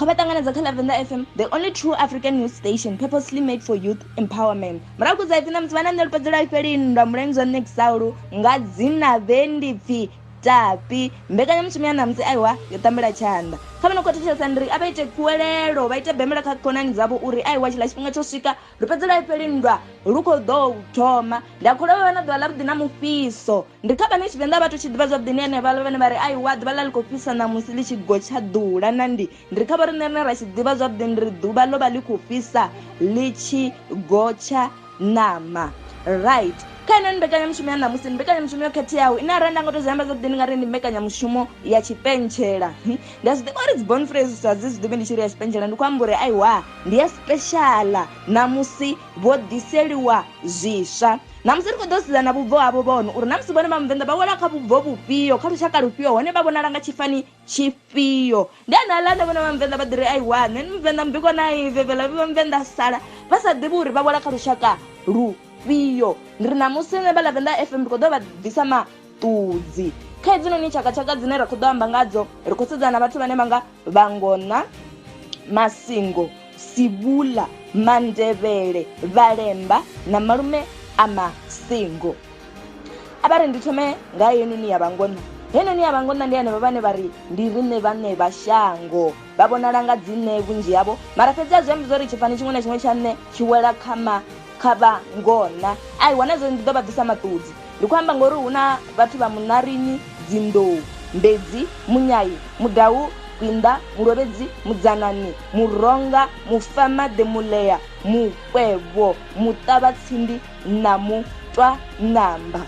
Khabatanganedza kha Venda FM, the only true African news station purposely made for youth empowerment. Marakuza ifina mtsvana ndelipedzela ifelinda mulenzo nexauru nga dzina vendipfi tapi mbekanyamushumo ya namutsi aiwa yo tambela chanda kha vhano khothethesa ndiri a vha ite kuwelelo vha ite bembela kha khonani dzavho uri aiwa tshila tshifhinga tsho swika ri fhedzela ifhelindwa lu khou ḓo thoma ndi a kholwa vha na ḓuvha ḽa vhuḓi na mufhiso ndi kha vhane tshivenḓa vhathu tshi ḓivha zwavhuḓi ni hanevha vhane vha ri aiwa ḓuvha ḽa ḽi khou fhisa namusi ḽi tshi gotsha ḓula na ndi kha vha riṋe rine ra tshi ḓivha zwavhuḓi ndiri ḓuvha ḽo vha ḽi khou fhisa ḽi tshi gotsha nama right kana mbekanyamushumo ya namusi mbekanyamushumo yo khetheaho ine arali nda nga to zwi amba zwavhuḓi ndi nga ri ndi mbekanyamushumo ya tshipentshela ndi a zwi ḓivha uri dzi born phrases a dzi zwi ḓivhi ndi tshi ri ya tshipentshela ndi khou amba uri aiwa ndi ya special namusi vho ḓiseliwa zwiswa namusi ri khou ḓo sedza na vhubvo havho vhono uri namusi vhone vha muvenḓa vha wela kha vhubvo vhufhio kha lushaka lufhio hone vha vhonala nga tshifani tshifhio ndi ane aḽa vhone vha muvenḓa vha ḓi ri aiwa nṋe muvenḓa mbiko na ivevela vha muvenḓa sala vha sa ḓivhi uri vha wela kha lushaka lufhio ndi ri namusi ne vha ḽa Venda FM ri khou ḓo vha ḓisa maṱudzi kha hedzinoni tshakatshaka dzine ra khou ḓo amba ngadzo ri khou sedzana na vhathu vhane vha nga vhangona masingo sibula mandevhele vhalemba na malume a masingo a vha ri ndi thome nga henoni ya vhangona henoni ya vhangona ndi hanevha vhane vha ri ndi riṋe vhaṋe vha shango vha vhonala nga dzine vhunzhi havho mara fhedzi a zwi ambi zwo ri tshifani tshiṅwe na tshiṅwe tsha nṋe tshi wela kha vhangona aiwa nadzo ndi ḓo vha ḓisa maṱudzi ndi khou amba ngori hu na vhathu vha munarini dzinḓou mbedzi munyayi mudau kwinda mulovhedzi mudzanani muronga mufamade muleya mukwevho muṱavhatsindi na mutwa namba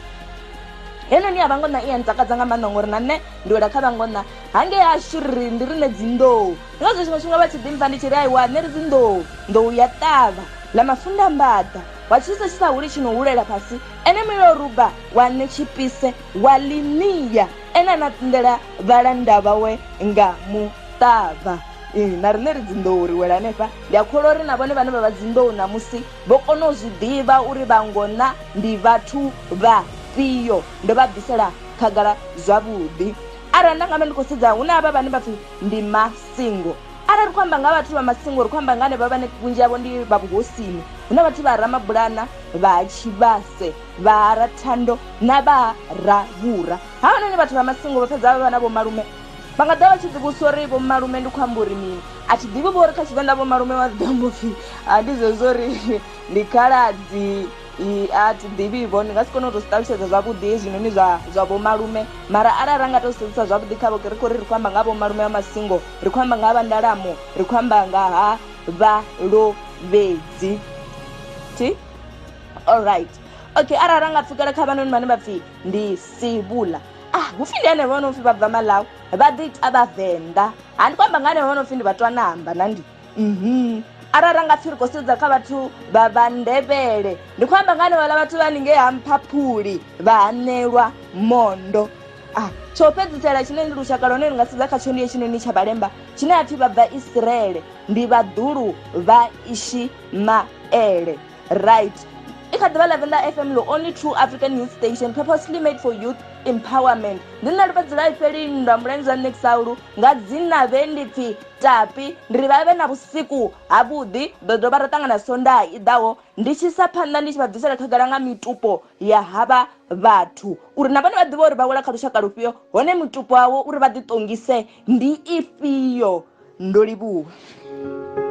henoni ya vhangona i ya ntakadza nga maanḓa ngori na nṋe ndi wela kha vhangona hange yashu ri ndi riṋe dzinḓou ndi ngazwo tshiṅwe tshifhinga vha tshi ḓimpfa ndi tshi ri aiwa nṋe ri dzinḓou nḓou ya ṱavha la mafunda mbada wa tshisa tshisa huli tshino hulela fhasi ene milo ruba wa netshipise wa limiya ene na tindela vhalanda vhawe nga muṱavha na riṋe ri dzinḓou ri wela hanefha ndi a kholwa uri na vhone vhane vha vha dzinḓou namusi vho kona u zwi ḓivha uri vhangona ndi vhathu vhafhio ndo vha bvisela khagala zwavhuḓi arali nda nga vha ndi khou sedza hu na havha vhane vha pfhi ndi masingo arali ri khou amba nga vhathu vha masingo ri khou amba nga hanevha vhane vhunzhi havho ndi vha vhuhosini hu na vhathu vha ramabulana vha tshivhase vha rathando na vha ravhura havhanoni vhathu vha masingo vha fhedza vha vha na vho malume vha nga ḓa vha tshi ḓivhusa uri vho malume ndi khou amba uri mini a thi ḓivhi vho uri kha Tshivenḓa vho malume wa ḓi amba upfhi ndi zwezwo uri ndi khaladzi a thi ḓivhivho ndi nga si kone u tou zwi ṱalutshedza zwavhuḓi hezwinoni zwa vho malume mara arali ra nga tou sedzisa zwavhuḓi khavho ri khou ri khou amba nga vho malume wa masingo ri khou amba nga ha vhandalamo ri khou amba nga ha vhalovhedzi alright okay arali ra nga pfukela kha vhanoni vhane vha pfhi ndi sibula hupfi ndi hanevha vho no pfhi vha bva malawi vha ḓi ita vhavenḓa ndi khou amba nga hanevha vho no pfhi ndi vhathu anamba na ndi arali ra nga pfhi ri khou sedza kha vhathu vha vandevhele ndi khou amba nga hanevhaḽa vhathu vha haningei ha mphaphuli vha hanelwa mondo tsho fhedzisela tshine ndi lushaka lone ri nga sedza kha tsho ndi hetshinoni tsha vhalemba tshine ha pfhi vha bva Israele ndi vhaḓulu vha Ishimaele right I kha ḓivha ḽa Venda FM, the only true African news station purposely made for youth empowerment. Ndi nṋe ri fhedzela ifhelindwa mulenzo nexauru nga dzina vendipfi tapi ndiri vha vhe na vhusiku havhuḓi ḓo dovha ra ṱangana sonda i ḓaho ndi tshi sa phanḓa ndi tshi vha bvisela khagala nga mitupo ya havha vhathu uri na vhone vha ḓivha uri vha wela kha lushaka lufhio hone mitupo hawo uri vha ḓi ṱongise ndi ifhio ndo livhuwa.